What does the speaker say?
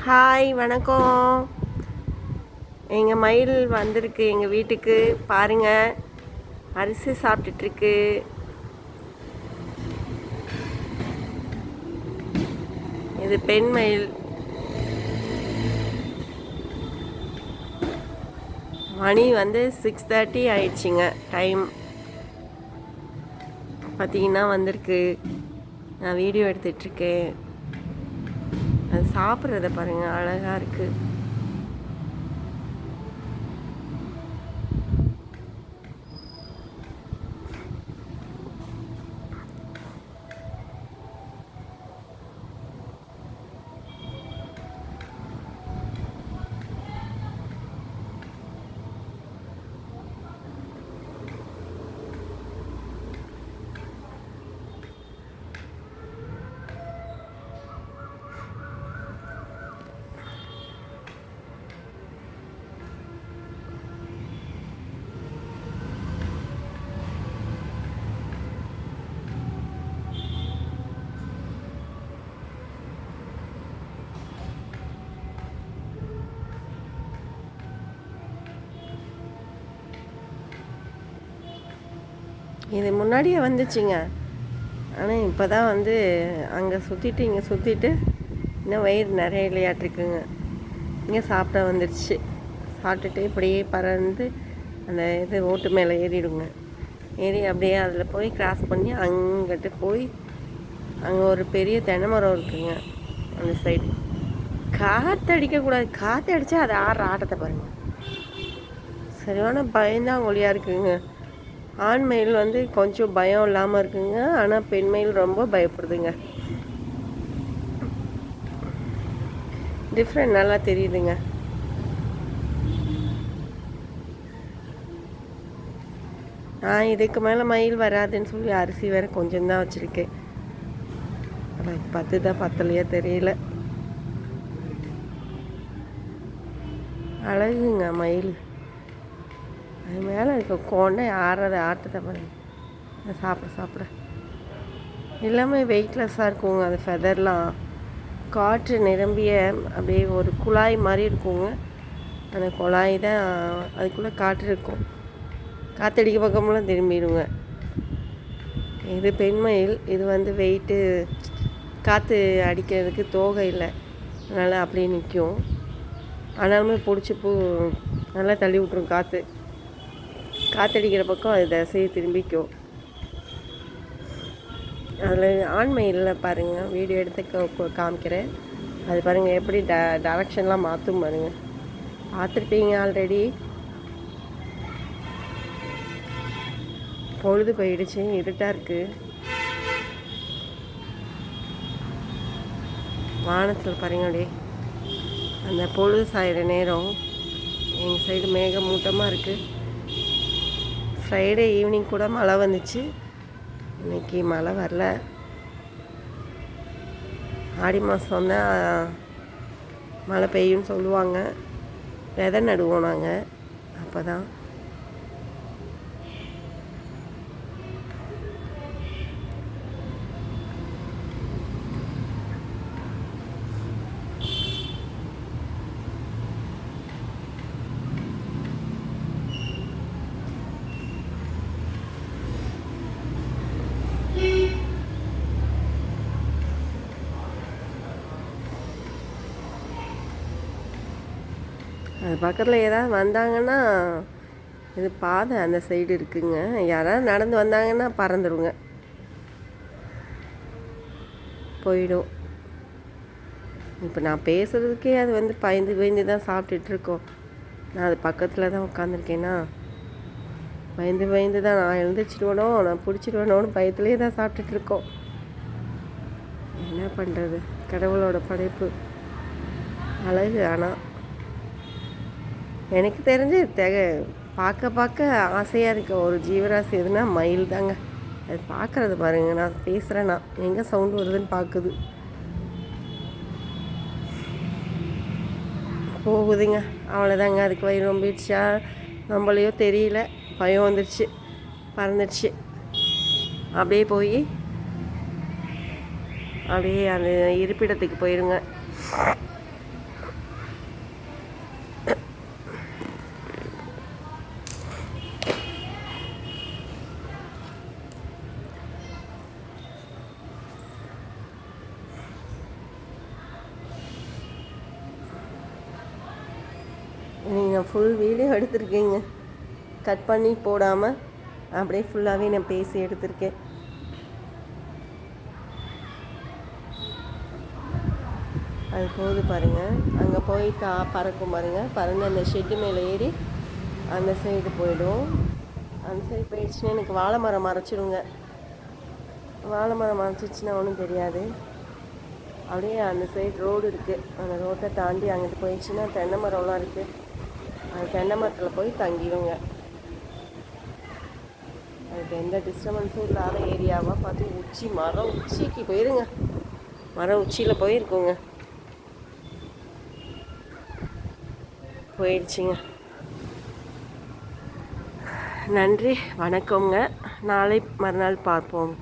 Hi வணக்கம். எங்கள் மயில் வந்திருக்கு எங்கள் வீட்டுக்கு. பாருங்கள், அரிசி சாப்பிட்டுட்ருக்கு. இது பெண் மயில். மணி 6:30 ஆயிடுச்சுங்க டைம். பார்த்தீங்கன்னா வந்திருக்கு. நான் வீடியோ எடுத்துட்ருக்கேன். அது சாப்பிட்றத பாருங்கள், அழகாக இருக்குது. இது முன்னாடியே வந்துச்சுங்க. ஆனால் இப்போ தான் அங்கே சுற்றிட்டு இங்கே சுற்றிட்டு இன்னும் வயிறு நிறைய இல்லையாட்டிருக்குங்க. இங்கே சாப்பிட வந்துடுச்சு. சாப்பிட்டுட்டு இப்படியே பறந்து அந்த இது ஓட்டு மேலே ஏறிடுங்க. ஏறி அப்படியே அதில் போய் கிராஸ் பண்ணி அங்கிட்டு போய் அங்கே ஒரு பெரிய தென்னை மரம் இருக்குங்க அந்த சைடு. காற்று அடிக்கக்கூடாது. காற்று அடித்தா அது ஆடுற ஆட்டத்தை பாருங்கள். சரியான பயந்தாங்கொழியாக இருக்குங்க. ஆண் மயில் கொஞ்சம் பயம் இல்லாமல் இருக்குங்க. ஆனால் பெண் மயில் ரொம்ப பயப்படுதுங்க. டிஃப்ரெண்ட் நல்லா தெரியுதுங்க. நான் இதுக்கு மேலே மயில் வராதுன்னு சொல்லி அரிசி வேறு கொஞ்சம் தான் வச்சுருக்கேன். ஆனால் 10 தான் பத்தலையா தெரியல. அழகுங்க மயில். அது மேலே இருக்க கொண்டை ஆட்டத்தை பாருங்க. சாப்பிட எல்லாமே வெயிட்லெஸ்ஸாக இருக்குங்க. அது ஃபெதர்லாம் காற்று நிரம்பிய அப்படியே ஒரு குழாய் மாதிரி இருக்குங்க. அந்த குழாய் தான் அதுக்குள்ளே காற்று இருக்கும். காற்றடிக்க பக்கமெல்லாம் திரும்பிடுங்க. இது பெண்மயில். இது வெயிட்டு காற்று அடிக்கிறதுக்கு தோகை இல்லை, அதனால் அப்படியே நிற்கும். ஆனாலுமே பிடிச்சி நல்லா தள்ளி விட்ரும். காற்றடிக்கிற பக்கம் அது தசையை திரும்பிக்கும். அதில் ஆண்மயிலில் பாருங்கள், வீடியோ எடுத்து காமிக்கிறேன். அது பாருங்கள் எப்படி டைரக்ஷன்லாம் மாற்றும் பாருங்கள். பார்த்துருப்பீங்க ஆல்ரெடி. பொழுது போயிடுச்சு, இருட்டாக இருக்குது. வானத்தில் பாருங்க அப்படியே அந்த பொழுது சாயிற நேரம். எங்கள் சைடு மேகமூட்டமாக இருக்குது. ஃப்ரைடே ஈவினிங் கூட மழை வந்துச்சு. இன்றைக்கி மழை வரல. ஆடி மாதம் தான் மழை பெய்யும்னு சொல்லுவாங்க. விதை நடுவோம் நாங்கள். அப்போ தான் அது பக்கத்தில் ஏதாவது வந்தாங்கன்னா, இது பாதை அந்த சைடு இருக்குங்க. யாராவது நடந்து வந்தாங்கன்னா பறந்துடுங்க, போயிடும். இப்போ நான் பேசுகிறதுக்கே அது பயந்து தான் சாப்பிட்டுட்ருக்கோம். நான் அது பக்கத்தில் தான் உட்காந்துருக்கேன்னா பயந்து தான் நான் எழுந்திரிச்சிடுவேனோ, நான் பிடிச்சிடுவேனோன்னு பயத்துலேயே தான் சாப்பிட்டுட்ருக்கோம். என்ன பண்ணுறது, கடவுளோட படைப்பு அழகு. ஆனால் எனக்கு தெரிஞ்சு பார்க்க ஆசையாக இருக்க ஒரு ஜீவராசி எதுனா மயில் தாங்க. அது பார்க்குறது பாருங்க. நான் பேசுகிறேன்னா எங்கே சவுண்டு வருதுன்னு பார்க்குது. போகுதுங்க, அவ்வளோதாங்க. அதுக்கு வயிறு ரொம்பிடுச்சா நம்மளையோ தெரியல, பயம் வந்துடுச்சு, பறந்துடுச்சு. அப்படியே போய் அப்படியே அந்த இருப்பிடத்துக்கு போயிருங்க. நீங்கள் ஃபுல் வீடியோ எடுத்திருக்கீங்க, கட் பண்ணி போடாமல் அப்படியே ஃபுல்லாகவே நான் பேசி எடுத்திருக்கேன். அது போது பாருங்கள், அங்கே போய் பறக்கும் பாருங்கள். பறந்து அந்த ஷெட்டு மேலே ஏறி அந்த சைடு போயிடும். அந்த சைடு போயிடுச்சுன்னா எனக்கு வாழை மரம் மறைச்சிடுங்க. வாழை மரம் மறைச்சிச்சுன்னா ஒன்றும் தெரியாது. அப்படியே அந்த சைடு ரோடு இருக்குது, அந்த ரோட்டை தாண்டி அங்கிட்டு போயிடுச்சுன்னா தென்னை மரம்லாம் இருக்குது. அந்த தென்னை மரத்தில் போய் தங்கிடுங்க. அதுக்கு எந்த டிஸ்டர்பன்ஸும் இல்லாத ஏரியாவாக பார்த்து மரம் உச்சிக்கு போயிருங்க. மரம் உச்சியில் போயிருக்கோங்க. போயிடுச்சுங்க. நன்றி, வணக்கங்க. நாளை மறுநாள் பார்ப்போம்.